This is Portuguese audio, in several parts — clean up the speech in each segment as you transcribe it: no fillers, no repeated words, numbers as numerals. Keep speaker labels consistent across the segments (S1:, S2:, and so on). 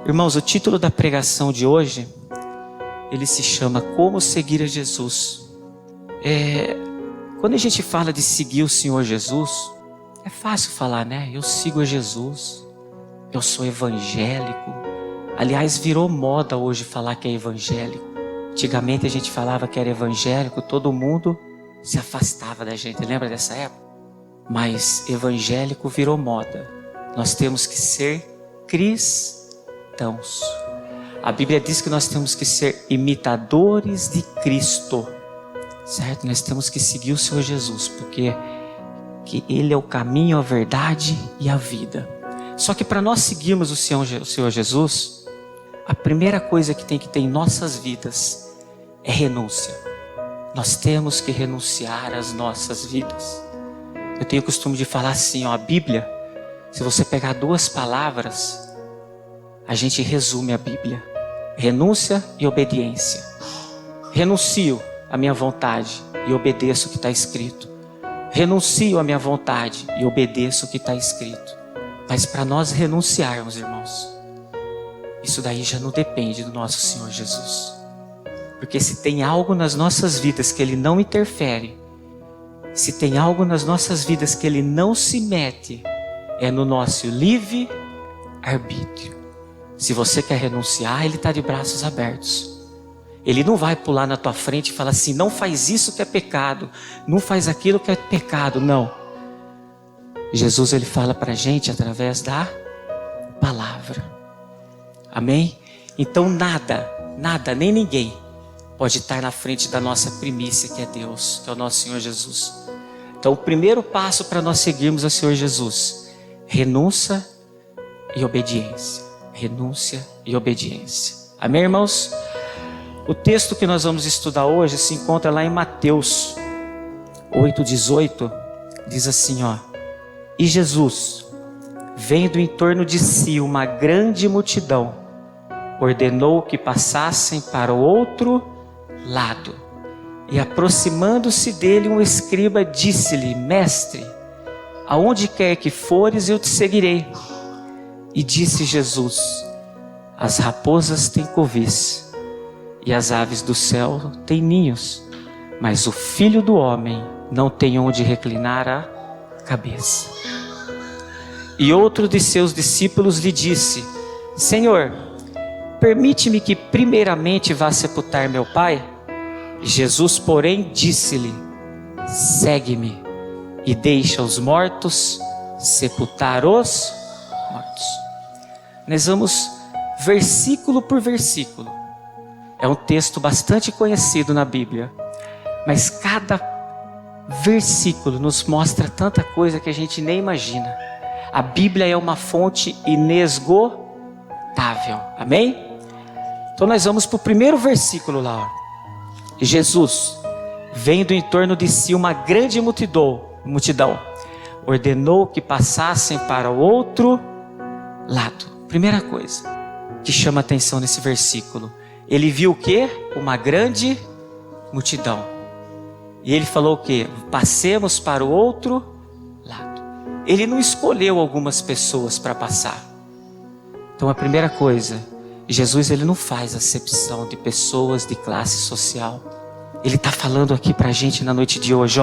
S1: Irmãos, o título da pregação de hoje, ele se chama Como Seguir a Jesus. Quando a gente fala de seguir o Senhor Jesus, é fácil falar, né? Eu sigo a Jesus, eu sou evangélico. Aliás, virou moda hoje falar que é evangélico. Antigamente a gente falava que era evangélico, todo mundo se afastava da gente, lembra dessa época? Mas evangélico virou moda. Nós temos que ser cristãos. A Bíblia diz que nós temos que ser imitadores de Cristo, certo? Nós temos que seguir o Senhor Jesus, porque Ele é o caminho, a verdade e a vida. Só que para nós seguirmos o Senhor Jesus, a primeira coisa que tem que ter em nossas vidas é renúncia. Nós temos que renunciar às nossas vidas. Eu tenho o costume de falar assim, a Bíblia, se você pegar 2 palavras, a gente resume a Bíblia: renúncia e obediência. Renuncio à minha vontade e obedeço o que está escrito. Renuncio à minha vontade e obedeço o que está escrito. Mas para nós renunciarmos, irmãos, isso daí já não depende do nosso Senhor Jesus. Porque se tem algo nas nossas vidas que Ele não interfere, se tem algo nas nossas vidas que Ele não se mete, é no nosso livre arbítrio. Se você quer renunciar, Ele está de braços abertos. Ele não vai pular na tua frente e falar assim, não faz isso que é pecado, não faz aquilo que é pecado, não. Jesus, Ele fala para a gente através da palavra. Amém? Então nada, nem ninguém pode estar na frente da nossa primícia, que é Deus, que é o nosso Senhor Jesus. Então o primeiro passo para nós seguirmos ao Senhor Jesus, renúncia e obediência. Renúncia e obediência. Amém, irmãos? O texto que nós vamos estudar hoje se encontra lá em Mateus 8:18. Diz assim, E Jesus, vendo em torno de si uma grande multidão, ordenou que passassem para o outro lado. E aproximando-se dele um escriba, disse-lhe, Mestre, aonde quer que fores, eu te seguirei. E disse Jesus, as raposas têm covis, e as aves do céu têm ninhos, mas o Filho do Homem não tem onde reclinar a cabeça. E outro de seus discípulos lhe disse, Senhor, permite-me que primeiramente vá sepultar meu pai? Jesus, porém, disse-lhe, segue-me e deixa os mortos sepultar os mortos. Nós vamos versículo por versículo. É um texto bastante conhecido na Bíblia, mas cada versículo nos mostra tanta coisa que a gente nem imagina. A Bíblia é uma fonte inesgotável. Amém? Então nós vamos para o primeiro versículo lá. Jesus, vendo em torno de si uma grande multidão, ordenou que passassem para o outro lado. Primeira coisa que chama atenção nesse versículo. Ele viu o quê? Uma grande multidão. E ele falou o quê? Passemos para o outro lado. Ele não escolheu algumas pessoas para passar. Então a primeira coisa, Jesus, ele não faz acepção de pessoas de classe social. Ele está falando aqui para a gente na noite de hoje,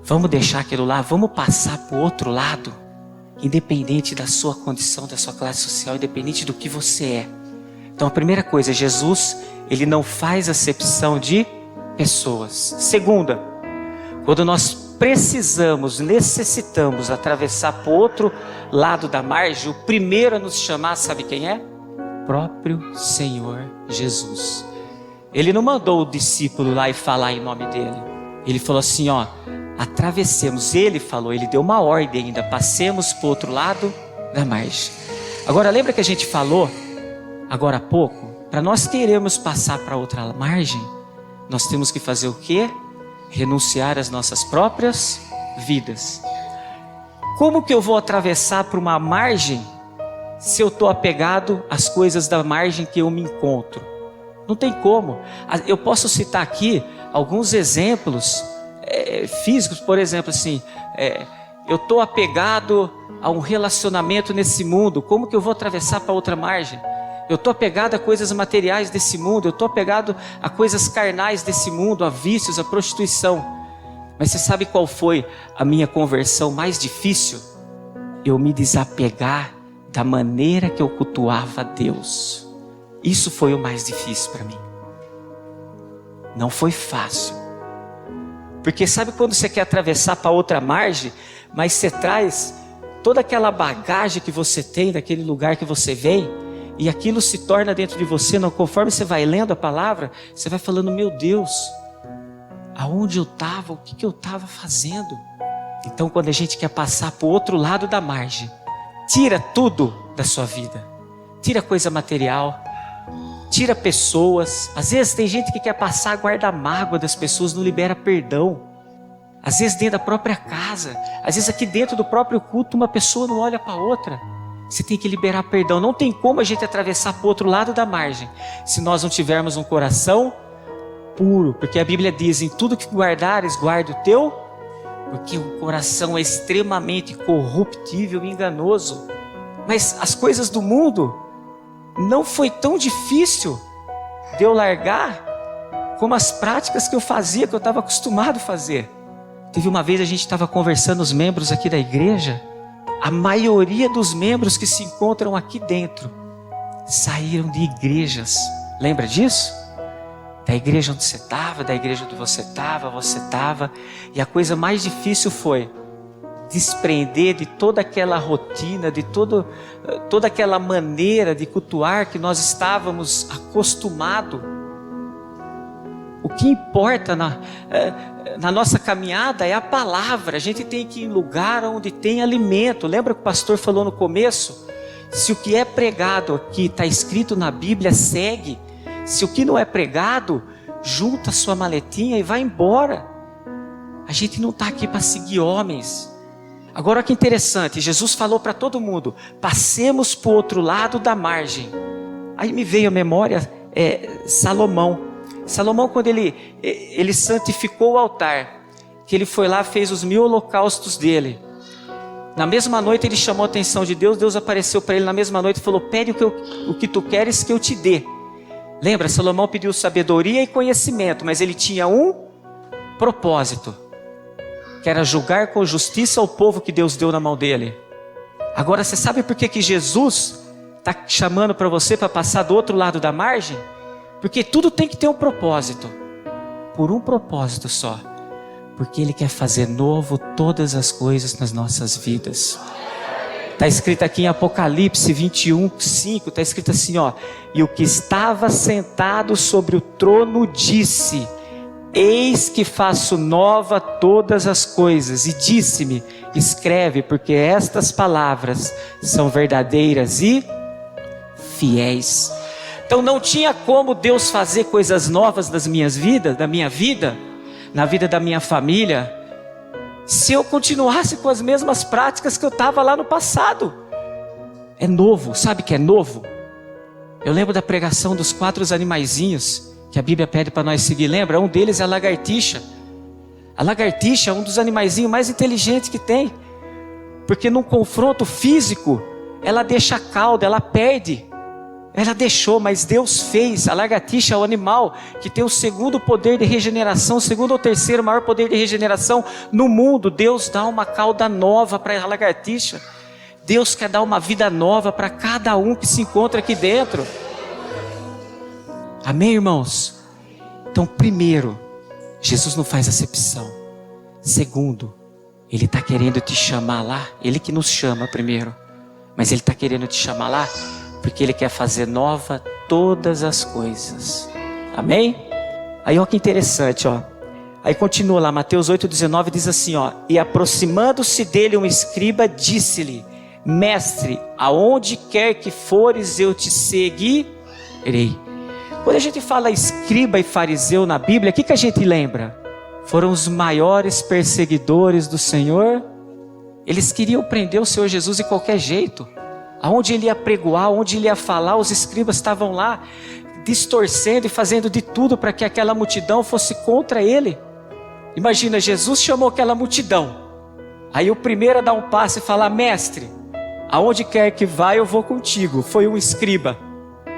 S1: vamos deixar aquilo lá, vamos passar para o outro lado, independente da sua condição, da sua classe social, independente do que você é. Então a primeira coisa, Jesus, ele não faz acepção de pessoas. Segunda, quando nós necessitamos atravessar para o outro lado da margem, o primeiro a nos chamar, sabe quem é? O próprio Senhor Jesus. Ele não mandou o discípulo lá e falar em nome dele. Ele falou assim, atravessemos. Ele falou, ele deu uma ordem ainda, passemos para o outro lado da margem. Agora lembra que a gente falou agora há pouco? Para nós queremos passar para outra margem, nós temos que fazer o quê? Renunciar às nossas próprias vidas. Como que eu vou atravessar para uma margem se eu estou apegado às coisas da margem que eu me encontro? Não tem como. Eu posso citar aqui alguns exemplos físicos. Por exemplo, assim, eu estou apegado a um relacionamento nesse mundo, como que eu vou atravessar para outra margem? Eu estou apegado a coisas materiais desse mundo, eu estou apegado a coisas carnais desse mundo, a vícios, a prostituição. Mas você sabe qual foi a minha conversão mais difícil? Eu me desapegar da maneira que eu cultuava Deus. Isso foi o mais difícil para mim. Não foi fácil. Porque sabe quando você quer atravessar para outra margem, mas você traz toda aquela bagagem que você tem daquele lugar que você vem, e aquilo se torna dentro de você, não, conforme você vai lendo a palavra, você vai falando, meu Deus, aonde eu estava, o que eu estava fazendo? Então quando a gente quer passar para o outro lado da margem, tira tudo da sua vida, tira coisa material, tira pessoas. Às vezes tem gente que quer passar a guarda mágoa das pessoas, não libera perdão. Às vezes dentro da própria casa, às vezes aqui dentro do próprio culto, uma pessoa não olha para outra. Você tem que liberar perdão. Não tem como a gente atravessar para o outro lado da margem se nós não tivermos um coração puro. Porque a Bíblia diz, em tudo que guardares, guarda o teu, porque o coração é extremamente corruptível e enganoso. Mas as coisas do mundo não foi tão difícil de eu largar como as práticas que eu fazia, que eu estava acostumado a fazer. Teve uma vez a gente estava conversando, os membros aqui da igreja, a maioria dos membros que se encontram aqui dentro saíram de igrejas. Lembra disso? Da igreja onde você estava, da igreja onde você estava. E a coisa mais difícil foi desprender de toda aquela rotina, de toda aquela maneira de cultuar que nós estávamos acostumados. O que importa na nossa caminhada é a palavra. A gente tem que ir em lugar onde tem alimento. Lembra que o pastor falou no começo? Se o que é pregado aqui está escrito na Bíblia, segue. Se o que não é pregado, junta a sua maletinha e vai embora. A gente não está aqui para seguir homens. Agora olha que interessante, Jesus falou para todo mundo, passemos para o outro lado da margem. Aí me veio à memória Salomão. Salomão, quando ele santificou o altar, que ele foi lá, fez os 1000 holocaustos dele. Na mesma noite ele chamou a atenção de Deus, Deus apareceu para ele na mesma noite e falou, pede o que tu queres que eu te dê. Lembra, Salomão pediu sabedoria e conhecimento, mas ele tinha um propósito, que era julgar com justiça o povo que Deus deu na mão dele. Agora você sabe por que Jesus está chamando para você para passar do outro lado da margem? Porque tudo tem que ter um propósito. Por um propósito só. Porque Ele quer fazer novo todas as coisas nas nossas vidas. Está escrito aqui em Apocalipse 21:5. Está escrito assim, ó. E o que estava sentado sobre o trono disse, eis que faço nova todas as coisas. E disse-me, escreve, porque estas palavras são verdadeiras e fiéis. Então não tinha como Deus fazer coisas novas na minha vida, na vida da minha família, se eu continuasse com as mesmas práticas que eu estava lá no passado. É novo, sabe que é novo? Eu lembro da pregação dos 4 animaizinhos, que a Bíblia pede para nós seguir, lembra? Um deles é a lagartixa. A lagartixa é um dos animaizinhos mais inteligentes que tem, porque num confronto físico, ela deixa a cauda, ela perde. Ela deixou, mas Deus fez. A lagartixa é o animal que tem o segundo poder de regeneração, o segundo ou terceiro maior poder de regeneração no mundo. Deus dá uma cauda nova para a lagartixa. Deus quer dar uma vida nova para cada um que se encontra aqui dentro. Amém, irmãos? Então, primeiro, Jesus não faz acepção. Segundo, Ele está querendo te chamar lá. Ele que nos chama primeiro, mas Ele está querendo te chamar lá porque Ele quer fazer nova todas as coisas. Amém? Aí olha que interessante, ó. Aí continua lá, Mateus 8,19 diz assim, ó. E aproximando-se dele um escriba, disse-lhe, mestre, aonde quer que fores eu te seguirei. Quando a gente fala escriba e fariseu na Bíblia, o que a gente lembra? Foram os maiores perseguidores do Senhor. Eles queriam prender o Senhor Jesus de qualquer jeito. Aonde Ele ia pregoar, onde Ele ia falar, os escribas estavam lá, distorcendo e fazendo de tudo para que aquela multidão fosse contra Ele. Imagina, Jesus chamou aquela multidão, Aí o primeiro a dar um passo e falar: mestre, aonde quer que vá eu vou contigo. Foi um escriba.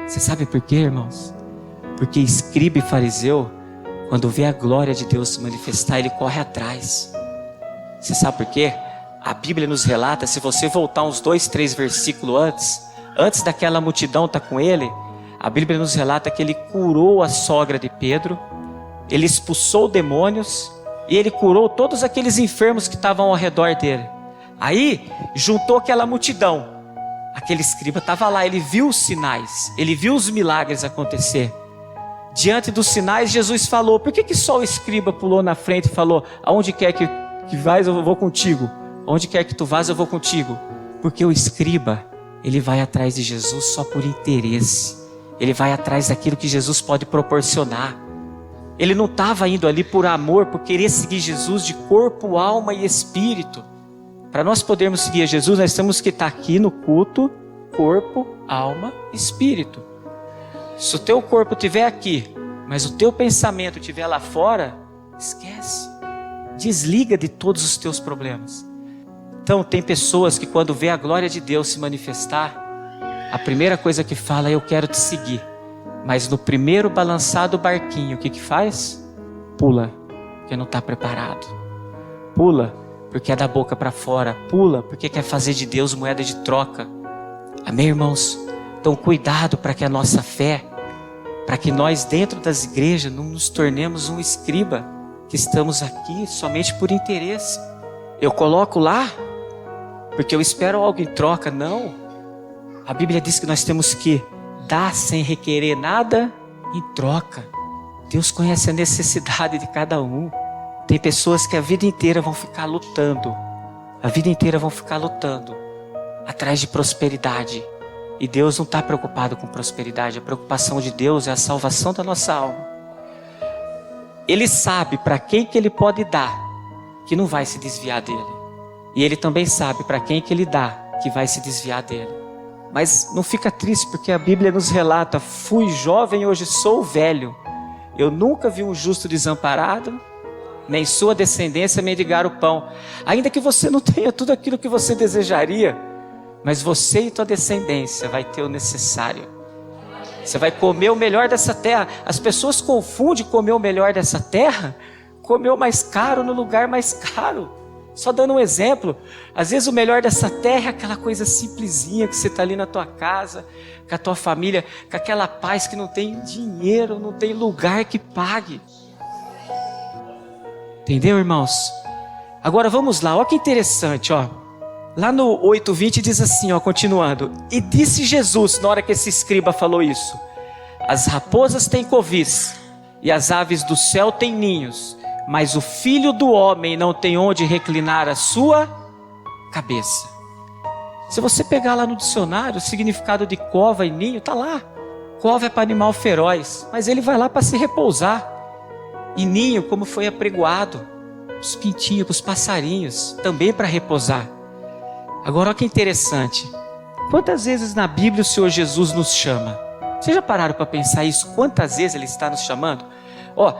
S1: Você sabe por quê, irmãos? Porque escriba e fariseu, quando vê a glória de Deus se manifestar, ele corre atrás. Você sabe por quê? A Bíblia nos relata, se você voltar uns 2, 3 versículos antes daquela multidão estar com ele, a Bíblia nos relata que ele curou a sogra de Pedro, ele expulsou demônios e ele curou todos aqueles enfermos que estavam ao redor dele. Aí juntou aquela multidão, aquele escriba estava lá, ele viu os sinais, ele viu os milagres acontecer. Diante dos sinais, Jesus falou: por que só o escriba pulou na frente e falou: aonde quer que vais eu vou contigo, onde quer que tu vás eu vou contigo? Porque o escriba, ele vai atrás de Jesus só por interesse, ele vai atrás daquilo que Jesus pode proporcionar. Ele não estava indo ali por amor, por querer seguir Jesus de corpo, alma e espírito. Para nós podermos seguir a Jesus, nós temos que estar aqui no culto, corpo, alma, espírito. Se o teu corpo estiver aqui, mas o teu pensamento estiver lá fora, esquece. Desliga de todos os teus problemas. Então tem pessoas que quando vê a glória de Deus se manifestar, a primeira coisa que fala é: eu quero te seguir. Mas no primeiro balançar do barquinho, o que faz? Pula, porque não está preparado. Pula, porque é da boca para fora. Pula, porque quer fazer de Deus moeda de troca. Amém, irmãos? Então cuidado para que a nossa fé, para que nós dentro das igrejas não nos tornemos um escriba, que estamos aqui somente por interesse. Eu coloco lá, porque eu espero algo em troca. Não. A Bíblia diz que nós temos que dar sem requerer nada em troca. Deus conhece a necessidade de cada um. Tem pessoas que a vida inteira vão ficar lutando. A vida inteira vão ficar lutando atrás de prosperidade. E Deus não está preocupado com prosperidade. A preocupação de Deus é a salvação da nossa alma. Ele sabe para quem que Ele pode dar, que não vai se desviar dele. E Ele também sabe para quem que Ele dá, que vai se desviar dele. Mas não fica triste, porque a Bíblia nos relata: fui jovem, hoje sou velho. Eu nunca vi um justo desamparado, nem sua descendência mendigar o pão. Ainda que você não tenha tudo aquilo que você desejaria, mas você e tua descendência vai ter o necessário. Você vai comer o melhor dessa terra. As pessoas confundem comer o melhor dessa terra, comer o mais caro no lugar mais caro. Só dando um exemplo, às vezes o melhor dessa terra é aquela coisa simplesinha que você está ali na tua casa, com a tua família, com aquela paz que não tem dinheiro, não tem lugar que pague. Entendeu, irmãos? Agora vamos lá, olha que interessante, ó. Lá no 8:20 diz assim, ó, continuando: e disse Jesus, na hora que esse escriba falou isso: as raposas têm covis e as aves do céu têm ninhos, mas o Filho do Homem não tem onde reclinar a sua cabeça. Se você pegar lá no dicionário, o significado de cova e ninho, está lá. Cova é para animal feroz, mas ele vai lá para se repousar. E ninho, como foi apregoado, os pintinhos, os passarinhos, também para repousar. Agora olha que interessante. Quantas vezes na Bíblia o Senhor Jesus nos chama? Vocês já pararam para pensar isso? Quantas vezes Ele está nos chamando? Ó,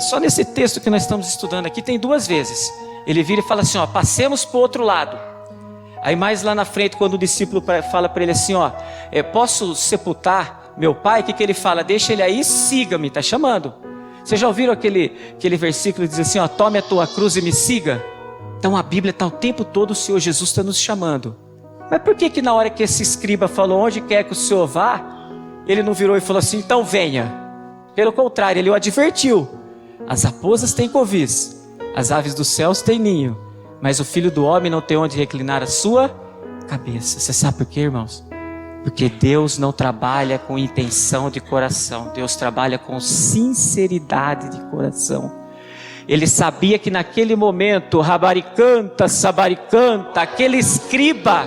S1: só nesse texto que nós estamos estudando aqui, tem 2 vezes. Ele vira e fala assim, ó, passemos para o outro lado. Aí mais lá na frente, quando o discípulo fala para ele assim, ó, posso sepultar meu pai? O que ele fala? Deixa ele aí, siga-me, está chamando. Vocês já ouviram aquele versículo que diz assim, ó, tome a tua cruz e me siga? Então a Bíblia está o tempo todo, o Senhor Jesus está nos chamando. Mas por que na hora que esse escriba falou, onde quer que o Senhor vá, ele não virou e falou assim, então venha? Pelo contrário, ele o advertiu. As raposas têm covis, as aves dos céus têm ninho, mas o Filho do Homem não tem onde reclinar a sua cabeça. Você sabe por quê, irmãos? Porque Deus não trabalha com intenção de coração. Deus trabalha com sinceridade de coração. Ele sabia que naquele momento, rabaricanta, sabaricanta, aquele escriba,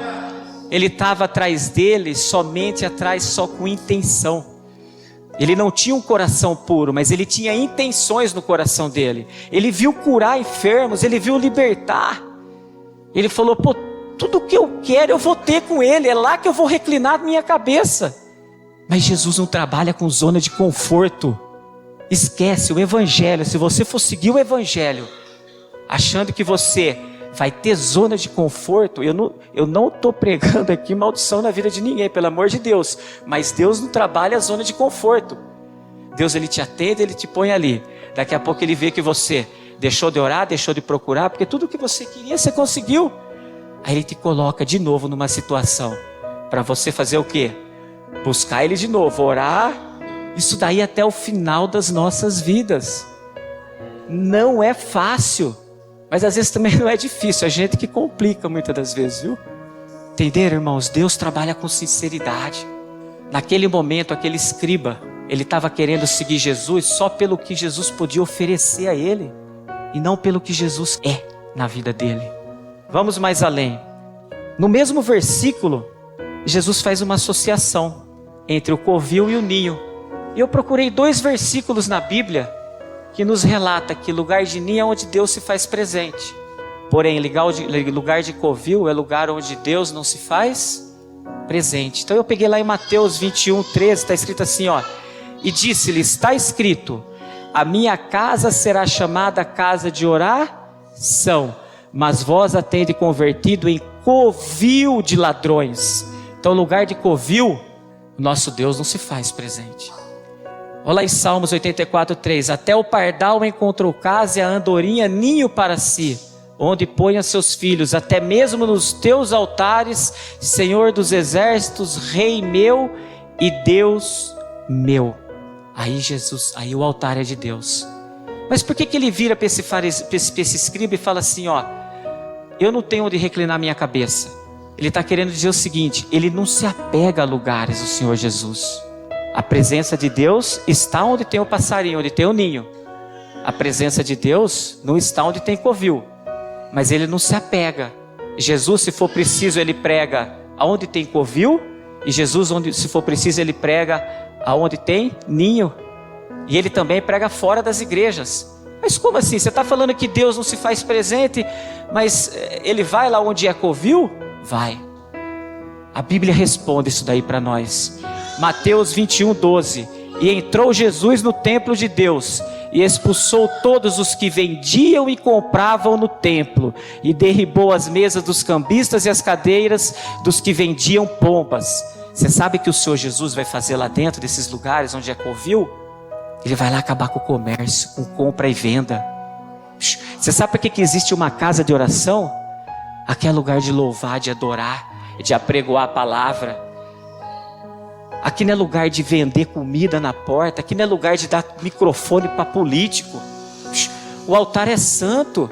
S1: ele estava atrás dele, somente atrás, só com intenção. Ele não tinha um coração puro, mas ele tinha intenções no coração dele. Ele viu curar enfermos, ele viu libertar. Ele falou, pô, tudo que eu quero eu vou ter com ele, é lá que eu vou reclinar minha cabeça. Mas Jesus não trabalha com zona de conforto. Esquece o evangelho. Se você for seguir o evangelho, achando que você vai ter zona de conforto. Eu não estou pregando aqui maldição na vida de ninguém, pelo amor de Deus. Mas Deus não trabalha a zona de conforto. Deus, Ele te atende, Ele te põe ali. Daqui a pouco Ele vê que você deixou de orar, deixou de procurar, porque tudo que você queria, você conseguiu. Aí Ele te coloca de novo numa situação, para você fazer o quê? Buscar Ele de novo, orar. Isso daí até o final das nossas vidas. Não é fácil, mas às vezes também não é difícil. A gente que complica muitas das vezes, viu? Entenderam, irmãos? Deus trabalha com sinceridade. Naquele momento, aquele escriba, ele estava querendo seguir Jesus só pelo que Jesus podia oferecer a ele, e não pelo que Jesus é na vida dele. Vamos mais além. No mesmo versículo, Jesus faz uma associação entre o covil e o ninho. E eu procurei 2 versículos na Bíblia que nos relata que lugar de ninho é onde Deus se faz presente. Porém, lugar de covil é lugar onde Deus não se faz presente. Então eu peguei lá em Mateus 21:13, está escrito assim, ó. E disse-lhe, está escrito, a minha casa será chamada casa de oração, mas vós a tendes convertido em covil de ladrões. Então, lugar de covil, o nosso Deus não se faz presente. Olha lá em Salmos 84:3, até o pardal encontrou casa e a andorinha ninho para si, onde põe a seus filhos, até mesmo nos teus altares, Senhor dos exércitos, Rei meu e Deus meu. Aí Jesus, aí o altar é de Deus. Mas por que ele vira para esse escriba e fala assim, ó, eu não tenho onde reclinar minha cabeça? Ele está querendo dizer o seguinte, ele não se apega a lugares, o Senhor Jesus. A presença de Deus está onde tem o passarinho, onde tem o ninho. A presença de Deus não está onde tem covil, mas ele não se apega. Jesus, se for preciso, ele prega aonde tem covil, e Jesus, se for preciso, ele prega aonde tem ninho. E ele também prega fora das igrejas. Mas como assim? Você está falando que Deus não se faz presente, mas ele vai lá onde é covil? Vai. A Bíblia responde isso daí para nós. Mateus 21:12. E entrou Jesus no templo de Deus, e expulsou todos os que vendiam e compravam no templo, e derribou as mesas dos cambistas e as cadeiras dos que vendiam pombas. Você sabe que o Senhor Jesus vai fazer lá dentro desses lugares onde é covil? Ele vai lá acabar com o comércio, com compra e venda. Você sabe por que existe uma casa de oração? Aqui é lugar de louvar, de adorar, de apregoar a palavra. Aqui não é lugar de vender comida na porta. Aqui não é lugar de dar microfone para político. O altar é santo.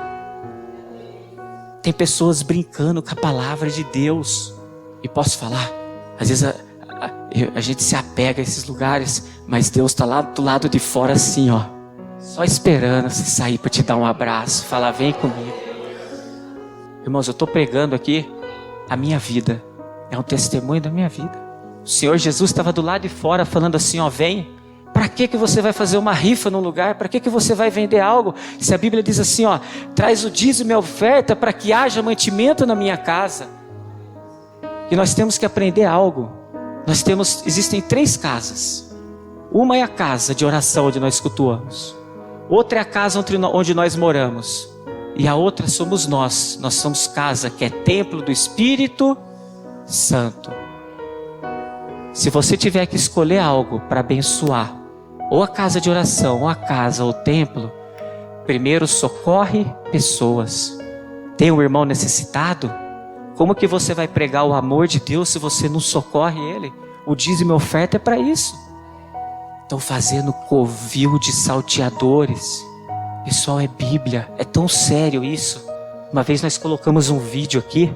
S1: Tem pessoas brincando com a palavra de Deus. E posso falar? Às vezes a gente se apega a esses lugares, mas Deus está lá do lado de fora assim, ó, só esperando você sair para te dar um abraço, falar, vem comigo. Irmãos, eu estou pregando aqui a minha vida. É um testemunho da minha vida. O Senhor Jesus estava do lado de fora falando assim, ó, vem. Para que você vai fazer uma rifa num lugar? Para que você vai vender algo? Se a Bíblia diz assim, ó, traz o dízimo e a oferta para que haja mantimento na minha casa. E nós temos que aprender algo. Existem 3 casas. Uma é a casa de oração onde nós cultuamos. Outra é a casa onde nós moramos. E a outra somos nós. Nós somos casa que é templo do Espírito Santo. Se você tiver que escolher algo para abençoar, ou a casa de oração, ou a casa, ou o templo, primeiro socorre pessoas. Tem um irmão necessitado? Como que você vai pregar o amor de Deus se você não socorre ele? O dízimo e a oferta é para isso. Estão fazendo covil de salteadores. Pessoal, é Bíblia, é tão sério isso. Uma vez nós colocamos um vídeo aqui,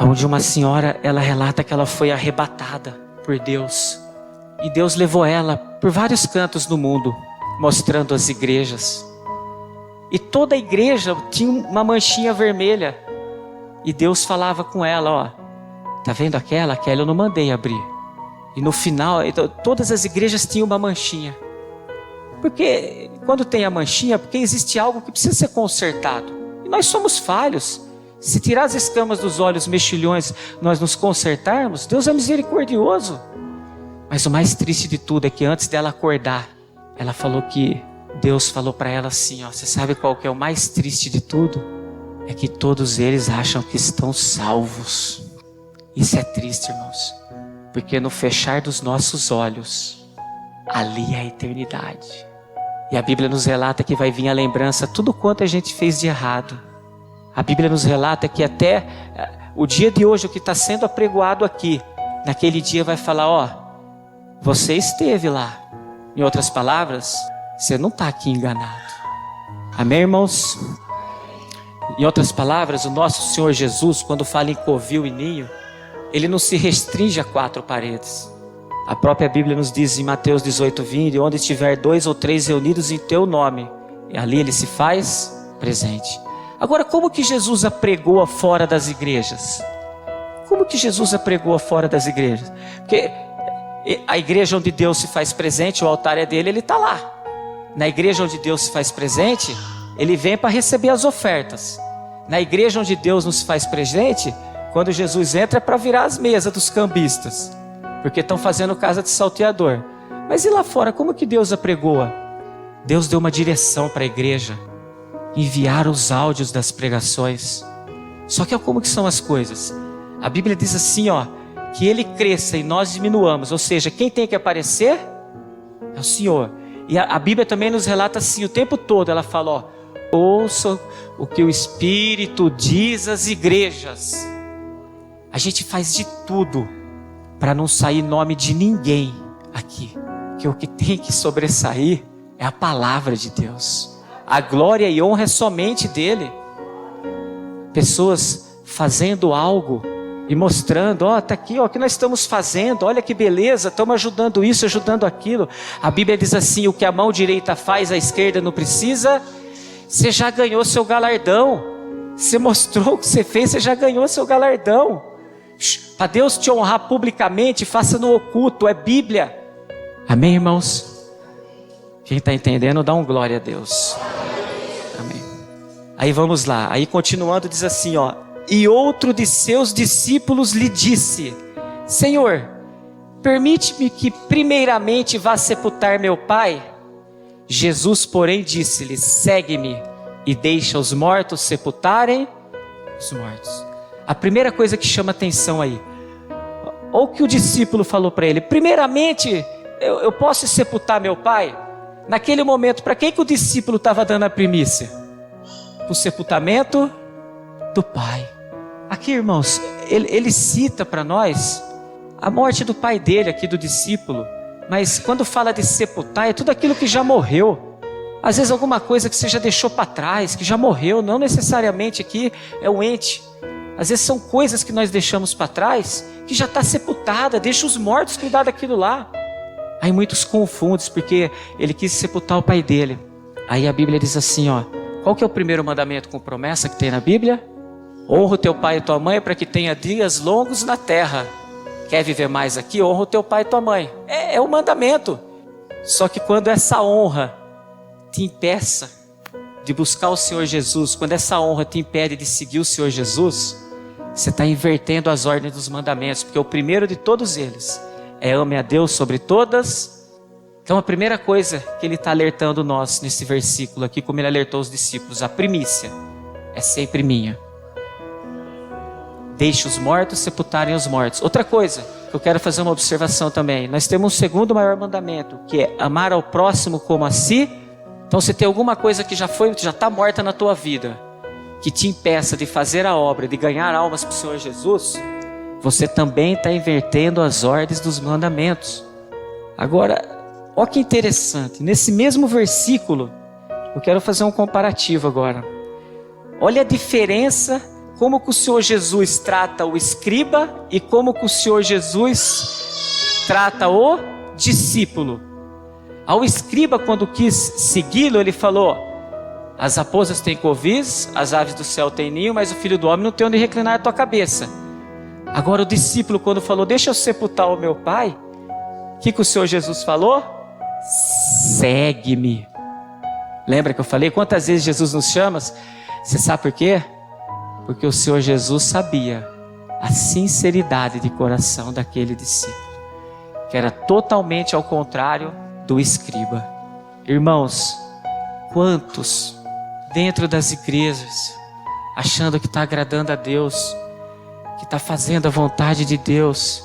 S1: onde uma senhora, ela relata que ela foi arrebatada por Deus. E Deus levou ela por vários cantos do mundo, mostrando as igrejas. E toda a igreja tinha uma manchinha vermelha. E Deus falava com ela, ó, tá vendo aquela? Aquela eu não mandei abrir. E no final, todas as igrejas tinham uma manchinha. Porque quando tem a manchinha, porque existe algo que precisa ser consertado. E nós somos falhos. Se tirar as escamas dos olhos mexilhões, nós nos consertarmos, Deus é misericordioso. Mas o mais triste de tudo é que antes dela acordar, ela falou que Deus falou para ela assim, ó, você sabe qual que é o mais triste de tudo? é que todos eles acham que estão salvos. Isso é triste, irmãos, porque no fechar dos nossos olhos, ali é a eternidade. E a Bíblia nos relata que vai vir a lembrança tudo quanto a gente fez de errado. A Bíblia nos relata que até o dia de hoje, o que está sendo apregoado aqui, naquele dia vai falar, ó, você esteve lá. Em outras palavras, você não está aqui enganado. Amém, irmãos? Em outras palavras, o nosso Senhor Jesus, quando fala em covil e ninho, ele não se restringe a 4 paredes. A própria Bíblia nos diz em Mateus 18:20, onde estiver 2 ou 3 reunidos em teu nome, e ali ele se faz presente. Agora, como que Jesus apregoa fora das igrejas? Como que Jesus apregoa fora das igrejas? Porque a igreja onde Deus se faz presente, o altar é dele, ele está lá. Na igreja onde Deus se faz presente, ele vem para receber as ofertas. Na igreja onde Deus não se faz presente, quando Jesus entra é para virar as mesas dos cambistas, porque estão fazendo casa de salteador. Mas e lá fora, como que Deus apregoa? Deus deu uma direção para a igreja, enviar os áudios das pregações. Só que como que são as coisas? A Bíblia diz assim, ó, que ele cresça e nós diminuamos. Ou seja, quem tem que aparecer é o Senhor. E a Bíblia também nos relata assim o tempo todo. Ela fala, ó, ouça o que o Espírito diz às igrejas. A gente faz de tudo para não sair nome de ninguém aqui. Que o que tem que sobressair é a palavra de Deus. A glória e honra é somente dele. Pessoas fazendo algo e mostrando, ó, tá aqui, ó, o que nós estamos fazendo, olha que beleza, estamos ajudando isso, ajudando aquilo. A Bíblia diz assim, o que a mão direita faz, a esquerda não precisa. Você já ganhou seu galardão. Você mostrou o que você fez, você já ganhou seu galardão. Para Deus te honrar publicamente, faça no oculto, é Bíblia. Amém, irmãos? Quem está entendendo, dá um glória a Deus. Amém. Aí vamos lá, aí continuando diz assim, ó, e outro de seus discípulos lhe disse, Senhor, permite-me que primeiramente vá sepultar meu pai? Jesus, porém, disse-lhe, segue-me e deixa os mortos sepultarem os mortos. A primeira coisa que chama atenção aí, ou que o discípulo falou para ele, primeiramente, eu posso sepultar meu pai? Naquele momento, para quem que o discípulo estava dando a primícia? Para o sepultamento do pai. Aqui, irmãos, ele cita para nós a morte do pai dele, aqui do discípulo. Mas quando fala de sepultar, é tudo aquilo que já morreu. Às vezes alguma coisa que você já deixou para trás, que já morreu, não necessariamente aqui é o ente. Às vezes são coisas que nós deixamos para trás, que já está sepultada, deixa os mortos cuidar daquilo lá. Aí muitos confundem, porque ele quis sepultar o pai dele. Aí a Bíblia diz assim, ó, qual que é o primeiro mandamento com promessa que tem na Bíblia? Honra o teu pai e tua mãe para que tenha dias longos na terra. Quer viver mais aqui? Honra o teu pai e tua mãe. É um mandamento. Só que quando essa honra te impeça de buscar o Senhor Jesus, quando essa honra te impede de seguir o Senhor Jesus, você está invertendo as ordens dos mandamentos, porque o primeiro de todos eles é ame a Deus sobre todas. Então a primeira coisa que ele está alertando nós nesse versículo aqui, como ele alertou os discípulos, a primícia é sempre minha. Deixe os mortos sepultarem os mortos. Outra coisa, que eu quero fazer uma observação também. Nós temos um segundo maior mandamento, que é amar ao próximo como a si. Então se tem alguma coisa que já está morta na tua vida, que te impeça de fazer a obra, de ganhar almas para o Senhor Jesus, você também está invertendo as ordens dos mandamentos. Agora, olha que interessante, nesse mesmo versículo, eu quero fazer um comparativo agora. Olha a diferença, como que o Senhor Jesus trata o escriba e como que o Senhor Jesus trata o discípulo. Ao escriba, quando quis segui-lo, ele falou, as raposas têm covis, as aves do céu têm ninho, mas o filho do homem não tem onde reclinar a tua cabeça. Agora o discípulo, quando falou, deixa eu sepultar o meu pai, o que o Senhor Jesus falou? Segue-me. Lembra que eu falei quantas vezes Jesus nos chama? Você sabe por quê? Porque o Senhor Jesus sabia a sinceridade de coração daquele discípulo, que era totalmente ao contrário do escriba. Irmãos, quantos dentro das igrejas achando que está agradando a Deus, que está fazendo a vontade de Deus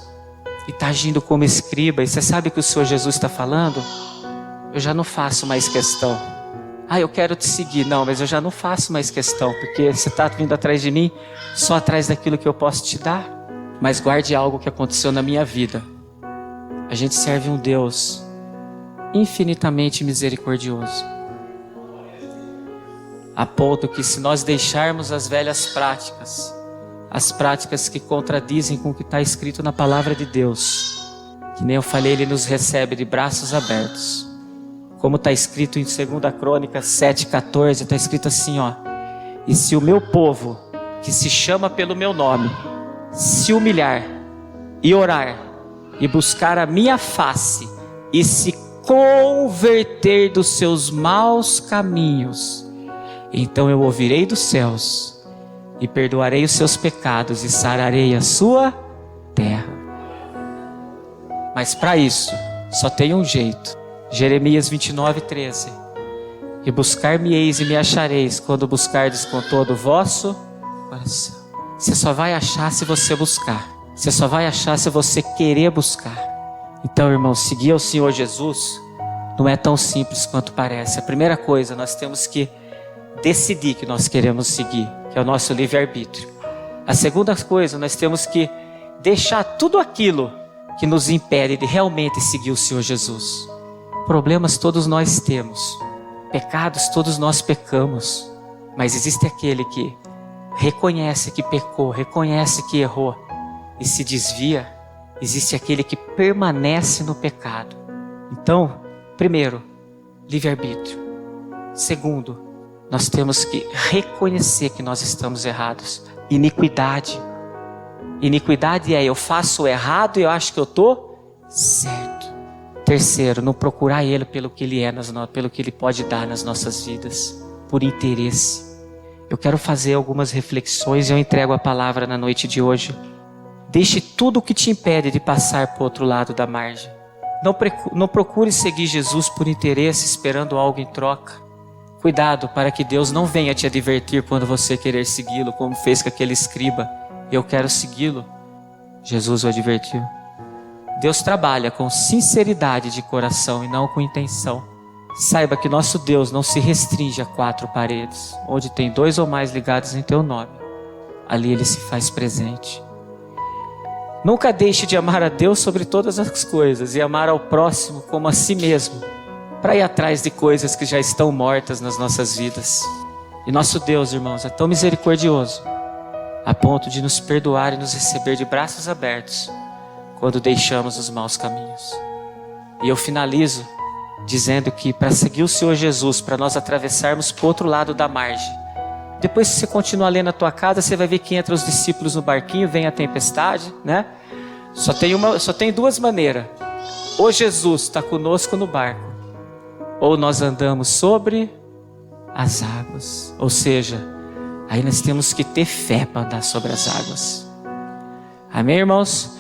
S1: e está agindo como escriba. E você sabe que o Senhor Jesus está falando? Eu já não faço mais questão. Eu quero te seguir. Não, mas eu já não faço mais questão, porque você está vindo atrás de mim só atrás daquilo que eu posso te dar. Mas guarde algo que aconteceu na minha vida. A gente serve um Deus infinitamente misericordioso, a ponto que, se nós deixarmos as velhas práticas, as práticas que contradizem com o que está escrito na palavra de Deus, que nem eu falei, Ele nos recebe de braços abertos. Como está escrito em 2 Crônicas 7,14, está escrito assim, e se o meu povo, que se chama pelo meu nome, se humilhar e orar e buscar a minha face e se converter dos seus maus caminhos, então eu ouvirei dos céus e perdoarei os seus pecados e sararei a sua terra. Mas para isso só tem um jeito. Jeremias 29:13. E buscar-me-eis e me achareis quando buscardes com todo o vosso coração. Você só vai achar se você buscar. Você só vai achar se você querer buscar. Então, irmão, seguir ao Senhor Jesus não é tão simples quanto parece. A primeira coisa, nós temos que decidir que nós queremos seguir, que é o nosso livre-arbítrio. A segunda coisa, nós temos que deixar tudo aquilo que nos impede de realmente seguir o Senhor Jesus. Problemas todos nós temos, pecados todos nós pecamos, mas existe aquele que reconhece que pecou, reconhece que errou e se desvia. Existe aquele que permanece no pecado. Então, primeiro, livre-arbítrio. Segundo, nós temos que reconhecer que nós estamos errados. Iniquidade. Iniquidade é: eu faço o errado e eu acho que eu estou certo. Terceiro, não procurar Ele pelo que Ele é, pelo que Ele pode dar nas nossas vidas, por interesse. Eu quero fazer algumas reflexões e eu entrego a palavra na noite de hoje. Deixe tudo o que te impede de passar para o outro lado da margem. Não procure seguir Jesus por interesse, esperando algo em troca. Cuidado para que Deus não venha te advertir quando você querer segui-lo, como fez com aquele escriba. Eu quero segui-lo. Jesus o advertiu. Deus trabalha com sinceridade de coração e não com intenção. Saiba que nosso Deus não se restringe a 4 paredes. Onde tem 2 ou mais ligados em teu nome, ali Ele se faz presente. Nunca deixe de amar a Deus sobre todas as coisas e amar ao próximo como a si mesmo, para ir atrás de coisas que já estão mortas nas nossas vidas. E nosso Deus, irmãos, é tão misericordioso a ponto de nos perdoar e nos receber de braços abertos quando deixamos os maus caminhos. E eu finalizo dizendo que para seguir o Senhor Jesus, para nós atravessarmos para o outro lado da margem, depois que você continuar lendo a tua casa, você vai ver que entra os discípulos no barquinho, vem a tempestade, né? Só tem 2 maneiras. Ou Jesus está conosco no barco, ou nós andamos sobre as águas. Ou seja, aí nós temos que ter fé para andar sobre as águas. Amém, irmãos?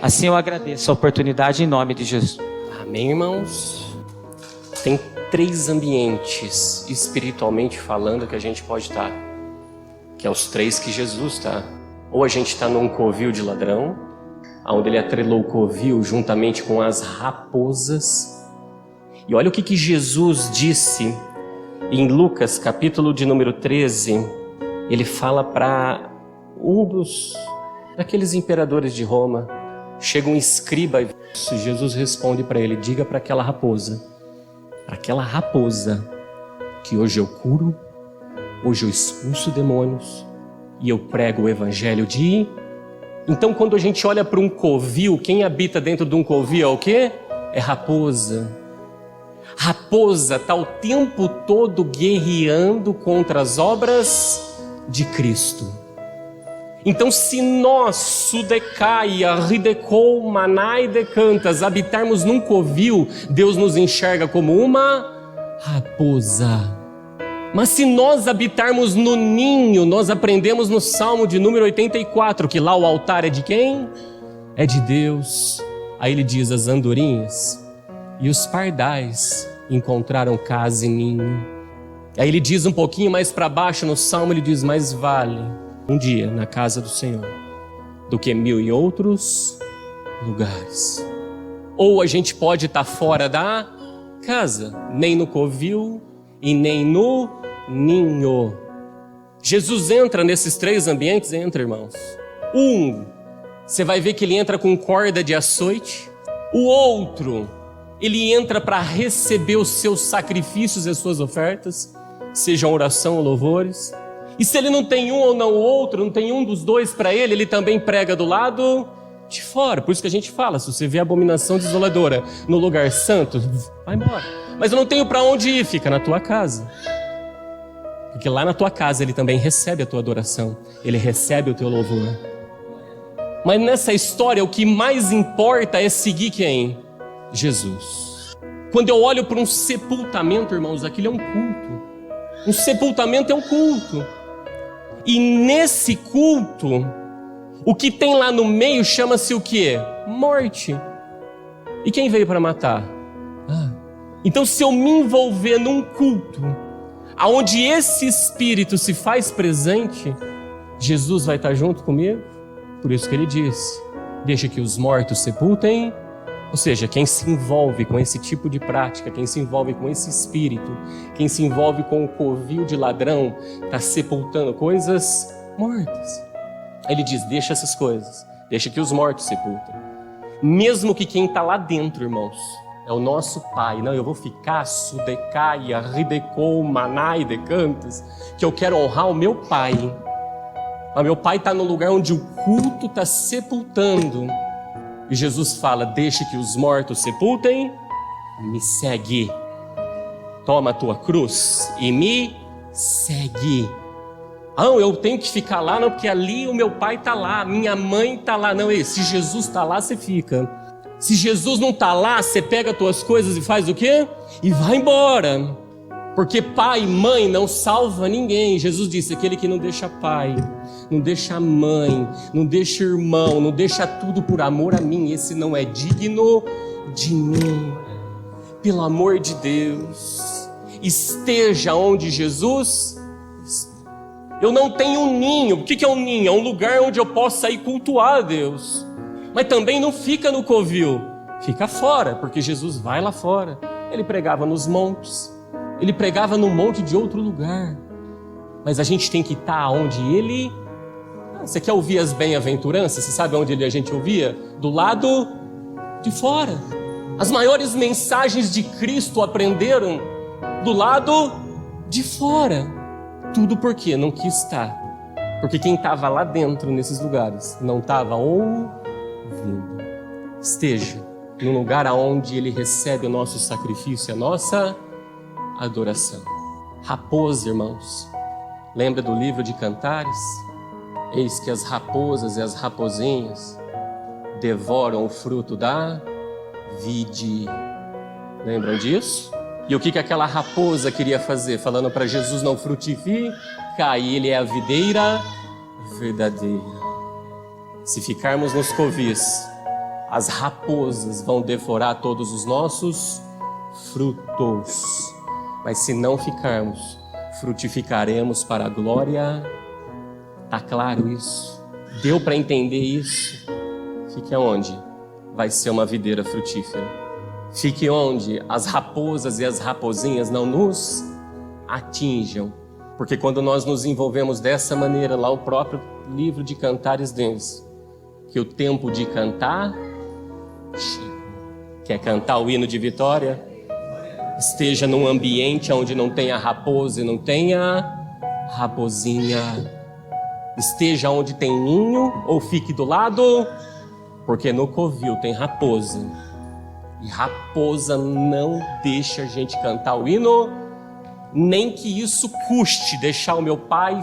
S1: Assim eu agradeço a oportunidade em nome de Jesus.
S2: Amém, irmãos? Tem 3 ambientes, espiritualmente falando, que a gente pode estar. Que é os 3 que Jesus está. Ou a gente está num covil de ladrão, onde Ele atrelou o covil juntamente com as raposas. E olha o que Jesus disse em Lucas, capítulo de número 13. Ele fala para daqueles imperadores de Roma. Chega um escriba e Jesus responde para ele: diga para aquela raposa que hoje eu curo, hoje eu expulso demônios e eu prego o evangelho de... Então, quando a gente olha para um covil, quem habita dentro de um covil é o quê? É raposa. Raposa está o tempo todo guerreando contra as obras de Cristo. Então, se nós, Sudecaia, Ridecou, Manai, Decantas, habitarmos num covil, Deus nos enxerga como uma raposa. Mas se nós habitarmos no ninho, nós aprendemos no Salmo de número 84, que lá o altar é de quem? É de Deus. Aí ele diz: as andorinhas e os pardais encontraram casa em ninho. Aí ele diz um pouquinho mais para baixo no Salmo, ele diz, mais vale um dia na casa do Senhor do que 1000 em outros lugares. Ou a gente pode estar fora da casa, nem no covil e nem no ninho. Jesus entra nesses 3 ambientes, entra, irmãos. Você vai ver que ele entra com corda de açoite. O outro, ele entra para receber os seus sacrifícios e as suas ofertas, sejam oração ou louvores. E se ele não tem um ou não o outro, não tem um dos dois para ele, ele também prega do lado de fora. Por isso que a gente fala, se você vê abominação desoladora no lugar santo, vai embora. Mas eu não tenho para onde ir, fica na tua casa. Porque lá na tua casa ele também recebe a tua adoração, ele recebe o teu louvor. Mas nessa história o que mais importa é seguir quem? Jesus. Quando eu olho para um sepultamento, irmãos, aquilo é um culto. Um sepultamento é um culto. E nesse culto, o que tem lá no meio chama-se o quê? Morte. E quem veio para matar? Então se eu me envolver num culto aonde esse Espírito se faz presente, Jesus vai estar junto comigo. Por isso que ele disse, deixa que os mortos sepultem. Ou seja, quem se envolve com esse tipo de prática, quem se envolve com esse espírito, quem se envolve com o covil de ladrão, está sepultando coisas mortas. Ele diz, deixa essas coisas, deixa que os mortos sepultem. Mesmo que quem está lá dentro, irmãos, é o nosso Pai. Não, eu vou ficar sudecaia, ridecou, manai, decantes, que eu quero honrar o meu Pai. Mas meu Pai está no lugar onde o culto está sepultando. E Jesus fala, deixa que os mortos sepultem, me segue. Toma a tua cruz e me segue. Não, eu tenho que ficar lá, não, porque ali o meu pai está lá, minha mãe está lá. Não, se Jesus está lá, você fica. Se Jesus não está lá, você pega as tuas coisas e faz o quê? E vai embora. Porque pai e mãe não salva ninguém. Jesus disse, aquele que não deixa pai, não deixa mãe, não deixa irmão, não deixa tudo por amor a mim, esse não é digno de mim. Pelo amor de Deus, esteja onde Jesus está. Eu não tenho um ninho. O que é um ninho? É um lugar onde eu possa ir cultuar a Deus. Mas também não fica no covil, fica fora, porque Jesus vai lá fora. Ele pregava nos montes, ele pregava num monte de outro lugar. Mas a gente tem que estar onde ele... Você quer ouvir as bem-aventuranças? Você sabe onde a gente ouvia? Do lado de fora. As maiores mensagens de Cristo aprenderam do lado de fora. Tudo porque não quis estar. Porque quem estava lá dentro, nesses lugares, não estava ouvindo. Esteja no lugar aonde ele recebe o nosso sacrifício, a nossa adoração. Raposa, irmãos. Lembra do livro de Cantares? Eis que as raposas e as raposinhas devoram o fruto da vide. Lembram disso? E o que aquela raposa queria fazer? Falando para Jesus não frutificar, e ele é a videira verdadeira. Se ficarmos nos covis, as raposas vão devorar todos os nossos frutos. Mas se não ficarmos, frutificaremos para a glória. Tá claro isso? Deu para entender isso? Fique onde vai ser uma videira frutífera. Fique onde as raposas e as raposinhas não nos atinjam. Porque quando nós nos envolvemos dessa maneira, lá o próprio livro de Cantares diz que o tempo de cantar chega. Quer cantar o hino de vitória? Esteja num ambiente onde não tenha raposa e não tenha raposinha. Esteja onde tem ninho ou fique do lado, porque no covil tem raposa. E raposa não deixa a gente cantar o hino, nem que isso custe deixar o meu pai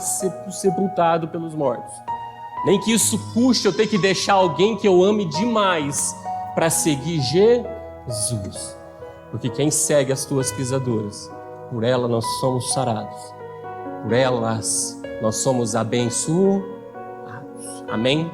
S2: sepultado pelos mortos. Nem que isso custe eu ter que deixar alguém que eu ame demais para seguir Jesus. Porque quem segue as tuas pisaduras, por ela nós somos sarados. Por elas nós somos abençoados. Amém?